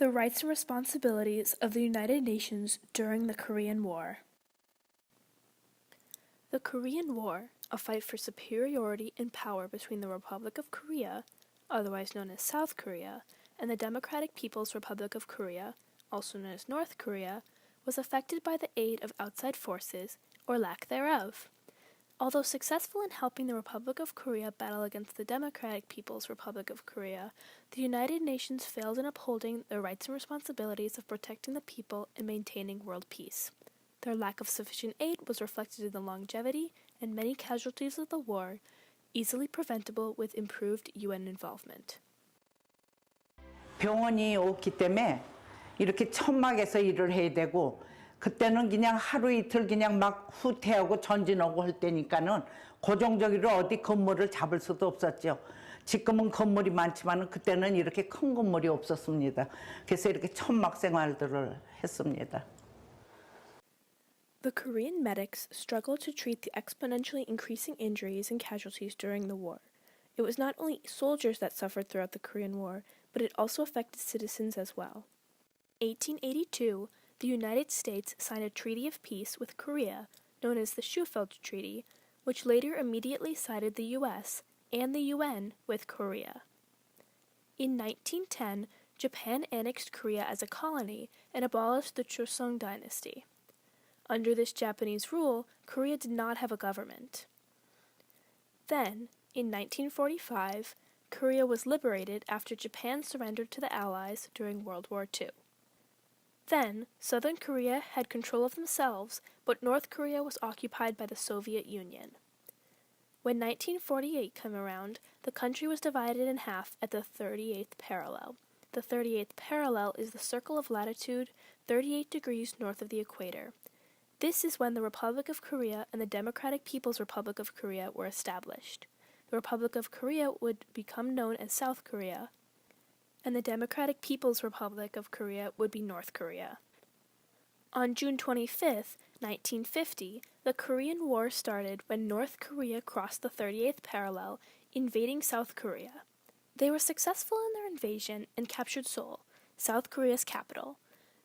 The rights and responsibilities of the United Nations during the Korean War. The Korean War, a fight for superiority in power between the Republic of Korea, otherwise known as South Korea, and the Democratic People's Republic of Korea, also known as North Korea, was affected by the aid of outside forces, or lack thereof. Although successful in helping the Republic of Korea battle against the Democratic People's Republic of Korea, the United Nations failed in upholding their rights and responsibilities of protecting the people and maintaining world peace. Their lack of sufficient aid was reflected in the longevity and many casualties of the war, easily preventable with improved UN involvement. 병원이 없기 때문에 이렇게 천막에서 일을 해야 되고 그때는 그냥 하루 이틀 그냥 막 후퇴하고 전진하고 할 때니까는 고정적으로 어디 건물을 잡을 수도 없었죠. 지금은 건물이 많지만 그때는 이렇게 큰 건물이 없었습니다. 그래서 이렇게 천막 생활들을 했습니다. The Korean medics struggled to treat the exponentially increasing injuries and casualties during the war. It was not only soldiers that suffered throughout the Korean War, but it also affected citizens as well. 1882, the United States signed a treaty of peace with Korea, known as the Shufeld Treaty, which later immediately sided the U.S. and the UN with Korea. In 1910, Japan annexed Korea as a colony and abolished the Joseon dynasty. Under this Japanese rule, Korea did not have a government. Then, in 1945, Korea was liberated after Japan surrendered to the Allies during World War II. Then, Southern Korea had control of themselves, but North Korea was occupied by the Soviet Union. When 1948 came around, the country was divided in half at the 38th parallel. The 38th parallel is the circle of latitude 38 degrees north of the equator. This is when the Republic of Korea and the Democratic People's Republic of Korea were established. The Republic of Korea would become known as South Korea, and the Democratic People's Republic of Korea would be North Korea. On June 25, 1950, the Korean War started when North Korea crossed the 38th parallel, invading South Korea. They were successful in their invasion and captured Seoul, South Korea's capital.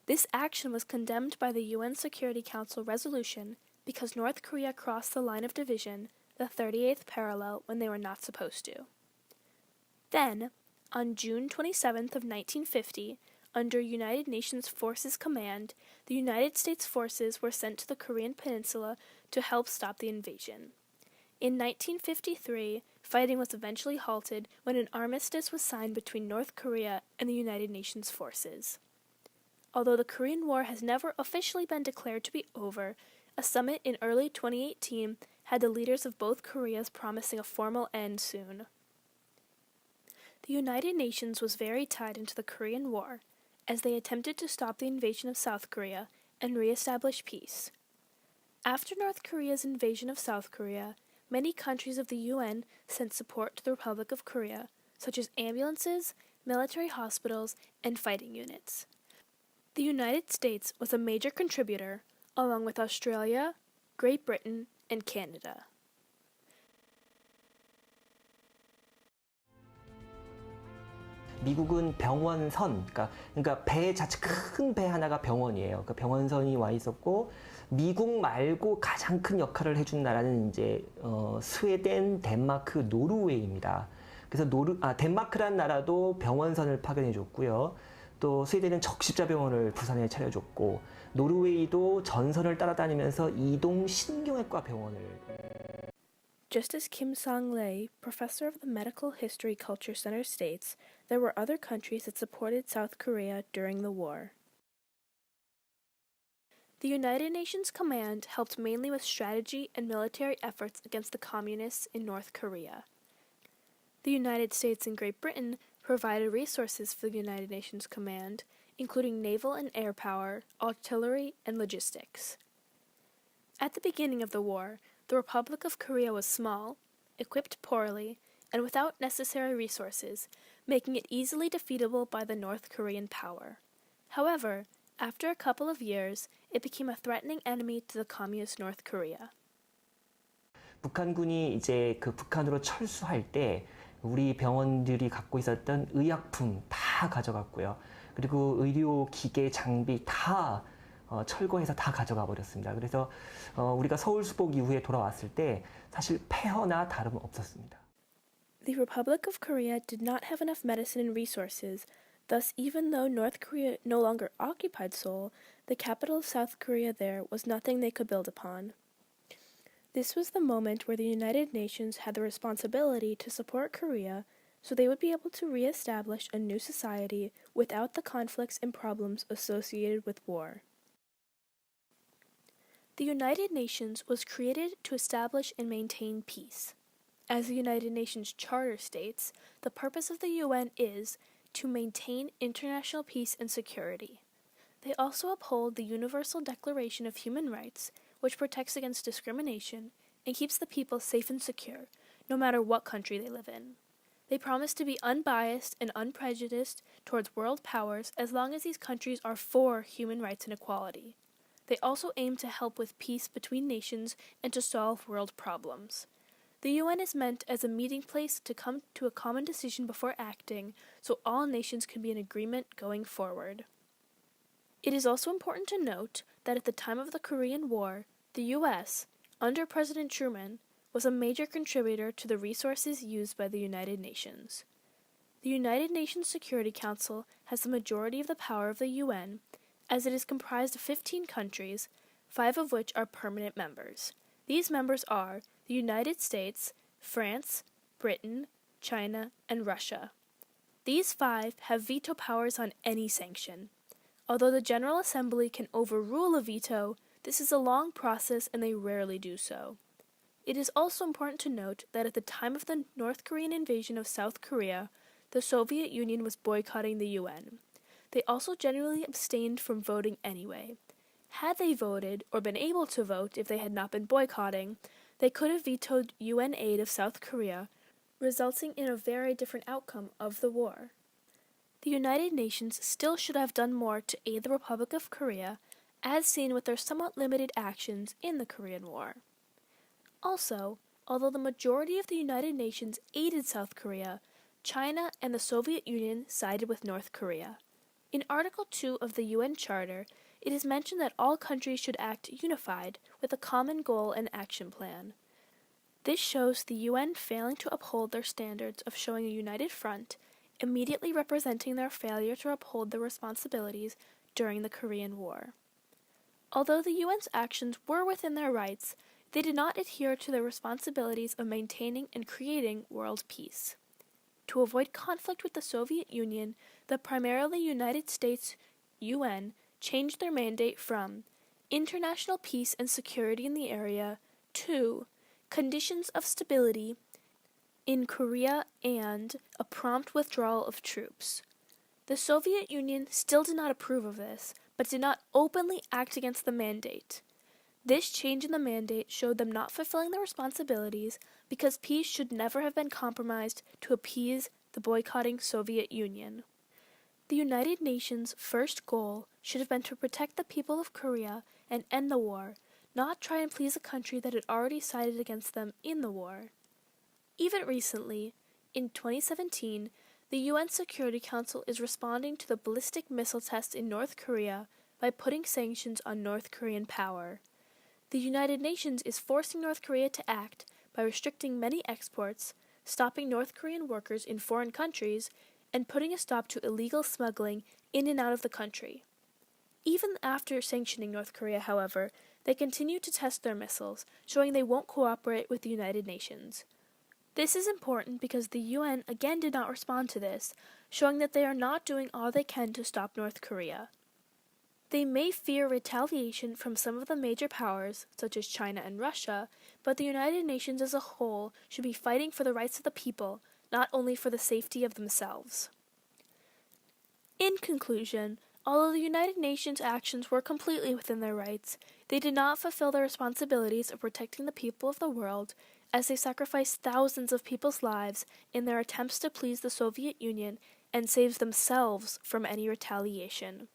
This action was condemned by the UN Security Council resolution because North Korea crossed the line of division, the 38th parallel, when they were not supposed to. Then, on June 27th of 1950, under United Nations Forces Command, the United States forces were sent to the Korean Peninsula to help stop the invasion. In 1953, fighting was eventually halted when an armistice was signed between North Korea and the United Nations forces. Although the Korean War has never officially been declared to be over, a summit in early 2018 had the leaders of both Koreas promising a formal end soon. The United Nations was very tied into the Korean War, as they attempted to stop the invasion of South Korea and re-establish peace. After North Korea's invasion of South Korea, many countries of the UN sent support to the Republic of Korea, such as ambulances, military hospitals, and fighting units. The United States was a major contributor, along with Australia, Great Britain, and Canada. 미국은 병원선, 그러니까 배 자체 큰 배 하나가 병원이에요. 그 병원선이 와 있었고 미국 말고 가장 큰 역할을 해준 나라는 이제 스웨덴, 덴마크, 노르웨이입니다. 그래서 덴마크란 나라도 병원선을 파견해줬고요. 또 스웨덴은 적십자병원을 부산에 차려줬고 노르웨이도 전선을 따라다니면서 이동 신경외과 병원을. Just as Kim Sang-Lei, professor of the Medical History Culture Center, states, there were other countries that supported South Korea during the war. The United Nations Command helped mainly with strategy and military efforts against the communists in North Korea. The United States and Great Britain provided resources for the United Nations Command, including naval and air power, artillery, and logistics. At the beginning of the war, the Republic of Korea was small, equipped poorly, and without necessary resources, making it easily defeatable by the North Korean power. However, after a couple of years, it became a threatening enemy to the communist North Korea. 북한군이 이제 그 북한으로 철수할 때 우리 병원들이 갖고 있었던 의약품 다 가져갔고요. 그리고 의료 기계 장비 다 철거해서 다 가져가 버렸습니다. 그래서 우리가 서울 수복 이후에 돌아왔을 때 사실 폐허나 다름 없었습니다. The Republic of Korea did not have enough medicine and resources. Thus, even though North Korea no longer occupied Seoul, the capital of South Korea there was nothing they could build upon. This was the moment where the United Nations had the responsibility to support Korea so they would be able to re-establish a new society without the conflicts and problems associated with war. The United Nations was created to establish and maintain peace. As the United Nations Charter states, the purpose of the UN is to maintain international peace and security. They also uphold the Universal Declaration of Human Rights, which protects against discrimination and keeps the people safe and secure, no matter what country they live in. They promise to be unbiased and unprejudiced towards world powers as long as these countries are for human rights and equality. They also aim to help with peace between nations and to solve world problems. The UN is meant as a meeting place to come to a common decision before acting, so all nations can be in agreement going forward. It is also important to note that at the time of the Korean War, the U.S., under President Truman, was a major contributor to the resources used by the United Nations. The United Nations Security Council has the majority of the power of the UN, as it is comprised of 15 countries, 5 of which are permanent members. These members are the United States, France, Britain, China, and Russia. These 5 have veto powers on any sanction. Although the General Assembly can overrule a veto, this is a long process and they rarely do so. It is also important to note that at the time of the North Korean invasion of South Korea, the Soviet Union was boycotting the UN. They also generally abstained from voting anyway. Had they voted, or been able to vote if they had not been boycotting, they could have vetoed UN aid of South Korea, resulting in a very different outcome of the war. The United Nations still should have done more to aid the Republic of Korea, as seen with their somewhat limited actions in the Korean War. Also, although the majority of the United Nations aided South Korea, China and the Soviet Union sided with North Korea. In Article 2 of the UN Charter, it is mentioned that all countries should act unified with a common goal and action plan. This shows the UN failing to uphold their standards of showing a united front, immediately representing their failure to uphold their responsibilities during the Korean War. Although the UN's actions were within their rights, they did not adhere to their responsibilities of maintaining and creating world peace. To avoid conflict with the Soviet Union, the primarily United States UN changed their mandate from international peace and security in the area to conditions of stability in Korea and a prompt withdrawal of troops. The Soviet Union still did not approve of this, but did not openly act against the mandate. This change in the mandate showed them not fulfilling their responsibilities because peace should never have been compromised to appease the boycotting Soviet Union. The United Nations' first goal should have been to protect the people of Korea and end the war, not try and please a country that had already sided against them in the war. Even recently, in 2017, the UN Security Council is responding to the ballistic missile tests in North Korea by putting sanctions on North Korean power. The United Nations is forcing North Korea to act by restricting many exports, stopping North Korean workers in foreign countries, and putting a stop to illegal smuggling in and out of the country. Even after sanctioning North Korea, however, they continue to test their missiles, showing they won't cooperate with the United Nations. This is important because the UN again did not respond to this, showing that they are not doing all they can to stop North Korea. They may fear retaliation from some of the major powers, such as China and Russia, but the United Nations as a whole should be fighting for the rights of the people, not only for the safety of themselves. In conclusion, although the United Nations' actions were completely within their rights, they did not fulfill their responsibilities of protecting the people of the world, as they sacrificed thousands of people's lives in their attempts to please the Soviet Union and save themselves from any retaliation.